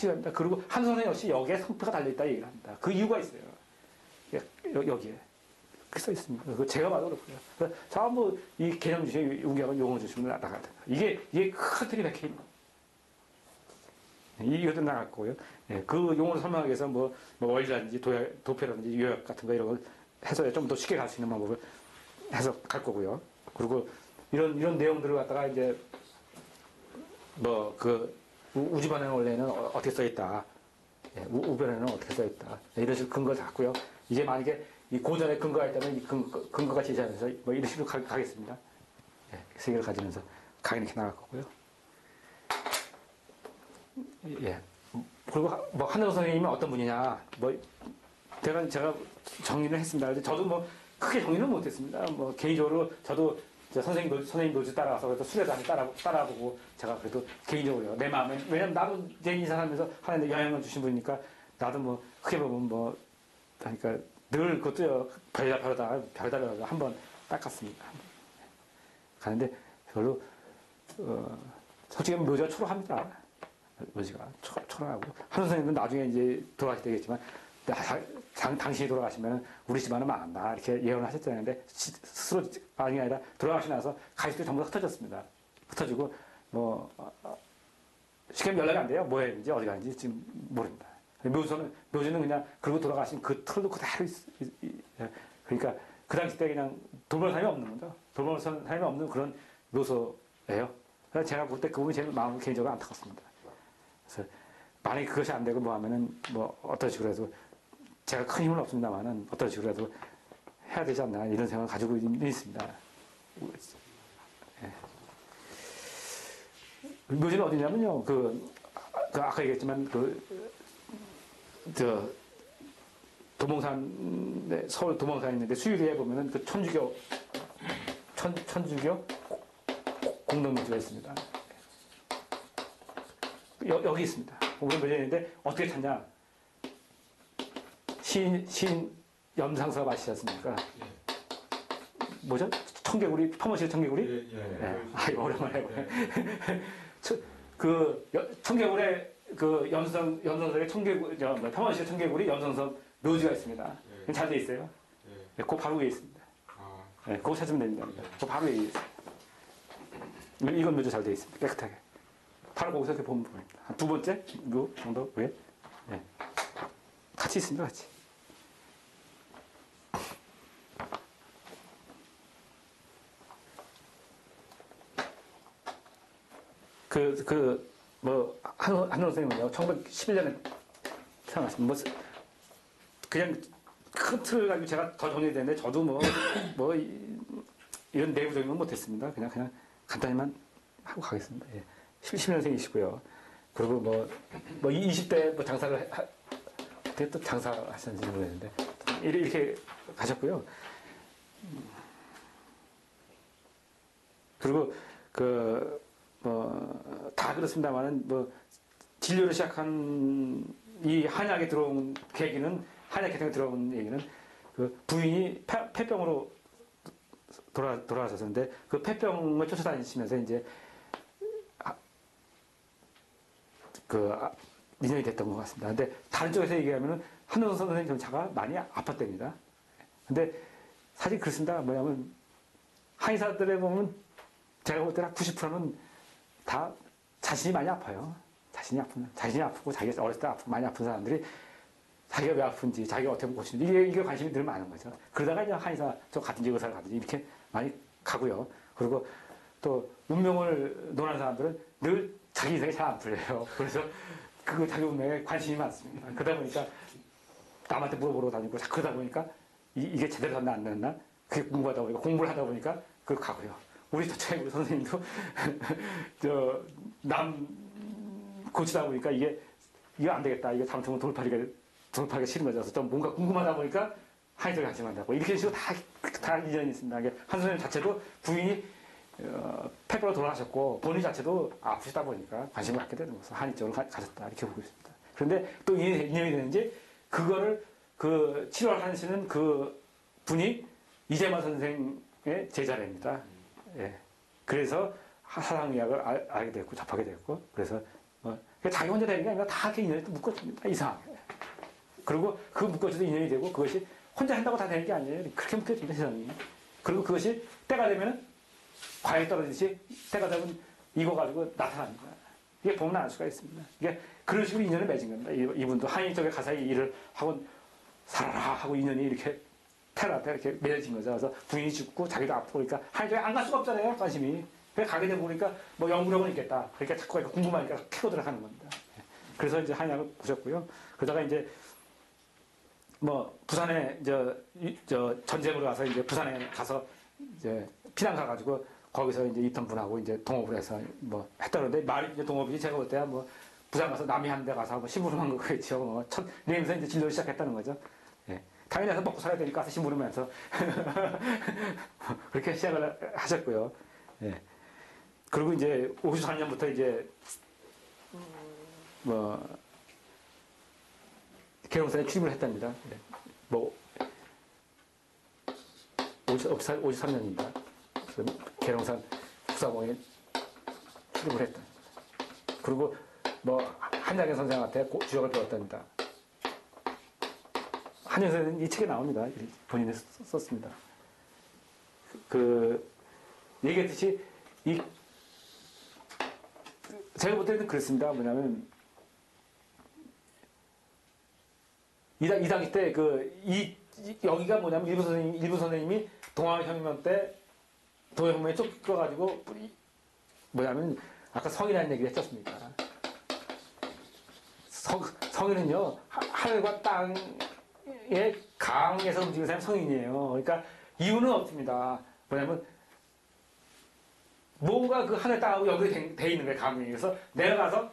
필요합니다. 그리고 한우 선생 역시 여기에 성패가 달려있다 얘기를 합니다. 그 이유가 있어요. 여기에. 그렇게 써 있습니다. 그거 제가 봐도 그렇고요. 전부 이 개념 주시면 우경은 용어 주시면 나가다. 이게 큰 틀이 백해입니다. 이것도 나갔고요. 예, 그 용어를 설명하기 위해서 뭐 원리라든지 도표라든지 요약 같은 거 이런 걸 해서 좀 더 쉽게 갈 수 있는 방법을 해서 갈 거고요. 그리고 이런 내용들을 갖다가 이제 우주변에는 원래는 어떻게 써 있다. 예, 우변에는 어떻게 써 있다. 네, 이런 식으로 근거를 잡고요. 이제 만약에 이 고전에 근거할 때는 이 근거가 제시하면서 뭐 이런 식으로 가겠습니다. 예, 세계를 가지면서 강의 이렇게 나갈 거고요. 예. 그리고 뭐 한우 선생님은 어떤 분이냐, 제가 정리를 했습니다. 근데 저도 뭐 크게 정리는 못했습니다. 뭐 개인적으로 저도 선생님 노지 따라가서 그래도 수레도 많이 따라보고 제가 그래도 개인적으로요. 내 마음에 왜냐면 나도 내 인생하면서 하나님 영향을 주신 분이니까 나도 뭐 크게 보면 그러니까 늘 그것도요 별다르다 한번 닦았습니다. 가는데 별로 솔직히 묘지가 초라합니다. 묘지가 초라하고 한우 선생님은 나중에 이제 돌아가시게 되겠지만 당신이 돌아가시면 우리 집안은 망한다 이렇게 예언을 하셨잖아요. 스스로 아니라 돌아가시고 나서 가족들이 전부 다 흩어졌습니다. 흩어지고 쉽게 연락이 안 돼요. 뭐해 있는지 어디 가는지 지금 모릅니다. 묘지는 그냥 그러고 돌아가신 그 틀도 그대로 그러니까 그 당시 때 그냥 돌볼 사람이 없는 거죠. 돌볼 사람이 없는 그런 묘소예요. 그래서 제가 볼 때 그 부분이 제일 마음을 개인적으로 안타깝습니다. 그래서 만약에 그것이 안 되고 하면은 어떤 식으로 해도 제가 큰 힘은 없습니다만은 어떤 식으로 해도 해야 되지 않나 이런 생각을 가지고 있습니다. 예. 묘지는 어디냐면요. 아까 얘기했지만 도봉산 서울 도봉산에 있는데 수유리에 보면은 그 천주교 공동묘지가 있습니다. 여기 있습니다. 공동 묘지가 있는데 어떻게 찾냐? 시인 염상섭 아시지 않습니까? 뭐죠? 청개구리, 파머실 청개구리? 예. 오랜만에 해보네. 청개구리에 염성섭의 파머실 청개구리 염성섭 묘지가 있습니다. 잘 돼 있어요. 그 바로 위에 있습니다. 그거 찾으면 됩니다. 그 바로 위에 있습니다. 이건 묘지 잘 돼 있습니다. 깨끗하게. 바로 거기서 이렇게 보면 보입니다. 한 두 번째 묘 정도 왜? 네. 같이 있습니다. 같이. 한우 선생님은요, 1911년에 태어났습니다. 그냥 큰 틀을 가지고 제가 더 정리해야 되는데, 저도 이런 내부적인 건 못했습니다. 그냥 간단히만 하고 가겠습니다. 예. 11년생이시고요. 그리고 20대 장사를, 그때 또 장사하셨는지 모르겠는데, 이렇게 가셨고요. 그리고 다 그렇습니다만은, 진료를 시작한 이 한약에 들어온 계기는, 한약 계통에 들어온 얘기는, 부인이 폐병으로 돌아가셨는데, 그 폐병을 쫓아다니시면서 이제, 인연이 됐던 것 같습니다. 근데 다른 쪽에서 얘기하면은, 한우 선생님 전차가 많이 아팠답니다. 근데 사실 그렇습니다. 뭐냐면, 한의사들에 보면, 제가 볼 때는 90%는 다 자신이 많이 아파요. 자신이 아프고, 자기가 어렸을 때 많이 아픈 사람들이 자기가 왜 아픈지, 자기가 어떻게 고치는지, 이게 관심이 늘 많은 거죠. 그러다가 이제 한의사, 저 같은지 의사를 가든지 이렇게 많이 가고요. 그리고 또, 운명을 논하는 사람들은 늘 자기 인생이 잘 안 풀려요. 그래서 자기 운명에 관심이 많습니다. 그러다 보니까 남한테 물어보러 다니고, 그러다 보니까 이게 제대로 됐나 안 됐나? 그게 공부를 하다 보니까 그걸 가고요. 우리 선생님도, 남 고치다 보니까 이거 안 되겠다. 이거 잘못하면 돌팔이가 싫은 거죠. 그래서 좀 뭔가 궁금하다 보니까 한의사를 관심한다고. 이렇게 식으로 다 인연이 있습니다. 한 선생님 자체도 부인이, 폐병으로 돌아가셨고, 본인 자체도 아프시다 보니까 관심을 갖게 되는 거죠. 한의 쪽으로 가셨다. 이렇게 보고 있습니다. 그런데 또 인연이 되는지, 그거를, 치료를 하시는 그 분이 이재만 선생의 제자랍니다. 예. 그래서 사상의학을 알게 됐고, 접하게 됐고, 그래서, 자기 혼자 되는 게 아니라 다 이렇게 인연이 묶어집니다. 이상하게. 그리고 그 묶어져도 인연이 되고 그것이 혼자 한다고 다 되는 게 아니에요. 그렇게 묶여집니다, 세상이. 그리고 그것이 때가 되면 과일 떨어지듯이 때가 되면 익어가지고 나타납니다. 이게 보면 알 수가 있습니다. 이게 그런 식으로 인연을 맺은 겁니다. 이분도 한인 쪽에 가서 일을 하고 살아라 하고 인연이 이렇게 태어났다 이렇게 맺어진 거죠. 그래서 부인이 죽고 자기도 아프고 그러니까 한인 쪽에 안 갈 수가 없잖아요. 관심이. 그래서 가게 되고 보니까 뭐 연구력은 있겠다. 그러니까 자꾸 궁금하니까 캐고 들어가는 겁니다. 그래서 이제 한약을 보셨고요. 그러다가 이제 뭐 부산에 저 전쟁으로 가서 이제 부산에 가서 이제 피난 가가지고 거기서 이제 있던 분하고 이제 동업을 해서 뭐 했다 그러는데 말이 이제 동업이 제가 볼 때야 뭐 부산 가서 남이 한 데 가서 뭐 심부름한 거겠죠. 뭐 첫 내면서 이제 진료를 시작했다는 거죠. 예. 당연히 해서 먹고 살아야 되니까 가서 심부름하면서 그렇게 시작을 하셨고요. 예. 그리고 이제 53년부터 이제 뭐 계룡산에 출입을 했답니다. 예. 뭐 53년입니다. 계룡산 국사공에 출입을 했다. 그리고 뭐 한양현 선생한테 주역을 배웠답니다. 한양현 선생은 이 책에 나옵니다. 본인이 썼습니다. 얘기했듯이 제가 볼 때는 그렇습니다. 뭐냐면 이 당시 때 여기가 뭐냐면 일본 선생님이 동학혁명 때 동학혁명에 쫓겨가지고 뭐냐면 아까 성이라는 얘기를 했었습니까? 성인은요 하늘과 땅의 강에서 움직이는 사람이 성인이에요. 그러니까 이유는 없습니다. 뭐냐면 뭔가 그 하늘 땅하고 연결이 돼 있는 거예요. 감이. 그래서 내가 가서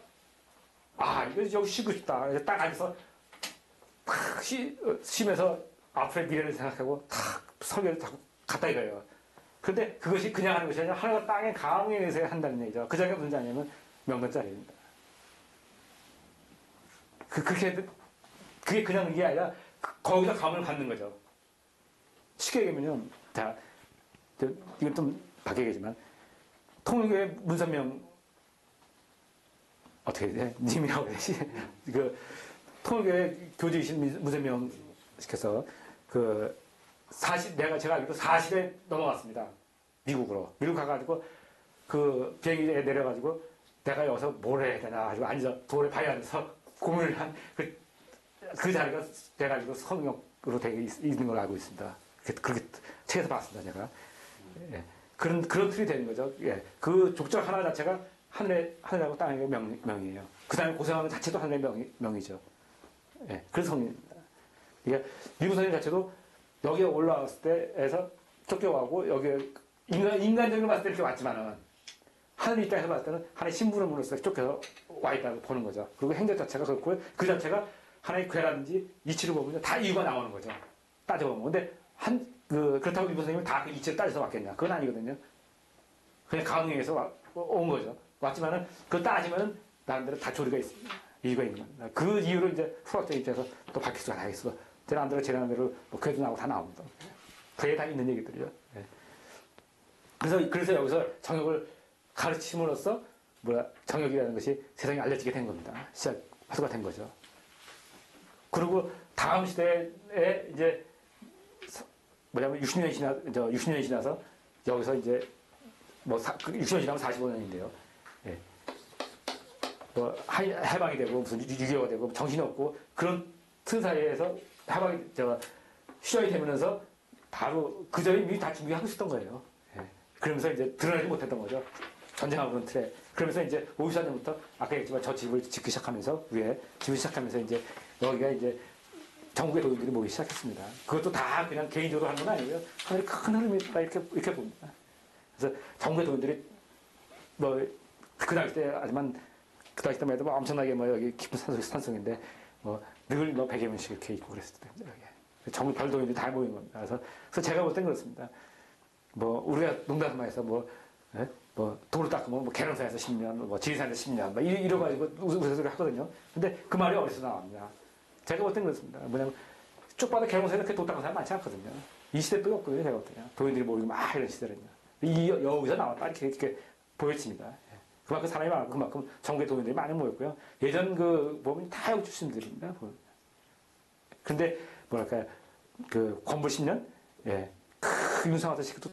이거 여기 쉬고 싶다. 그래서 딱 앉아서 탁 쉬면서 앞으로의 미래를 생각하고 탁 설계를 딱 갖다 이거예요. 그런데 그것이 그냥 하는 것이 아니라 하늘과 땅의 감에 의해서 한다는 얘기죠. 그 자리가 무슨 자리냐면 명단짜리입니다. 그게 그냥 이게 아니라 거기서 감을 받는 거죠. 쉽게 얘기하면요. 자, 이건 좀 바뀌겠지만 통일교회 문선명 어떻게 돼? 님이라고 해야지. 통일교회 교주이신 문선명 시켜서 제가 알기로 40에 넘어갔습니다. 미국으로. 미국 가가지고 비행기에 내려가지고 내가 여기서 뭘 해야 되나 가지고 앉아 돌에 바위 앉아서 고민을 한 그 자리가 제가 알기로 성역으로 되어 있는 걸로 알고 있습니다. 그렇게 책에서 봤습니다, 제가. 예. 그런 틀이 되는 거죠. 예. 그 족적 하나 자체가 하늘하고 땅의 명이에요. 그 다음에 고생하는 자체도 하늘의 명이죠. 예. 그래서 성인입니다. 이게 미국 선생 자체도 여기에 올라왔을 때에서 쫓겨가고 여기에 인간적으로 봤을 때 이렇게 왔지만은 하늘 입장에서 봤을 때는 하나의 심부름으로서 쫓겨서 와 있다고 보는 거죠. 그리고 행적 자체가 그렇고 그 자체가 하나의 괴라든지 이치를 보면 다 이유가 나오는 거죠. 따져보면. 근데 그렇다고 일본 선생님이 다 그 이치를 따져서 왔겠냐? 그건 아니거든요. 그냥 강의에서 온 거죠. 왔지만은 그거 따지면은 나름대로 다 조리가 있습니다. 이유가 있는 겁니다. 그 이유로 이제 후학적 입장에서 또 밝힐 수가 다 있어. 제 나름대로 뭐 그래도 나오고 다 나옵니다. 그게 다 있는 얘기들이죠. 예. 그래서 여기서 정역을 가르침으로써 정역이라는 것이 세상에 알려지게 된 겁니다. 화두가 된 거죠. 그리고 다음 시대에 이제 60년이 지나서 여기서 이제 60년이 지나면 45년인데요. 예. 해방이 되고 무슨 6.25가 되고 정신이 없고 그런 틈 사이에서 휴전이 되면서 바로 그 전에 미리 다 준비하고 있었던 거예요. 예. 그러면서 이제 드러내지 못했던 거죠. 전쟁하고 그런 틀에. 그러면서 이제 54년부터 아까 얘기했지만 저 집을 짓기 시작하면서 집을 시작하면서 이제 여기가 이제 전국의 도인들이 모이기 시작했습니다. 그것도 다 그냥 개인적으로 하는 건 아니고요. 하늘이 큰 흐름이다 이렇게 봅니다. 그래서 전국의 도인들이 그 당시 때 하지만 그 당시 때만 해도 엄청나게 여기 깊은 산속인데 늘 100여 명씩 이렇게 있고 그랬을 때 여기 전국 별도인들이 다 모인 겁니다. 그래서 제가 볼 땐 그렇습니다. 우리가 농담만해서 돌을 닦으면 계룡산에서 10년, 지리산에서 10년, 이러가지고 우스갯소리 하거든요. 근데 그 말이 어디서 나옵니다. 제가 볼 땐 그렇습니다. 뭐냐면, 쭉 봐도 계룡산에 그렇게 돌 닦은 사람 많지 않거든요. 이 시대뿐이 없거든요, 제가 볼 때는. 도인들이 모이고 이런 시대는요. 여기서 나왔다, 이렇게 보여집니다. 그만큼 사람이 많고 그만큼 정부의 도민들이 많이 모였고요. 예전 그 보면 다 여기 출신들입니다. 근데 뭐랄까 그 권부 10년 예. 그 윤상화도 시기도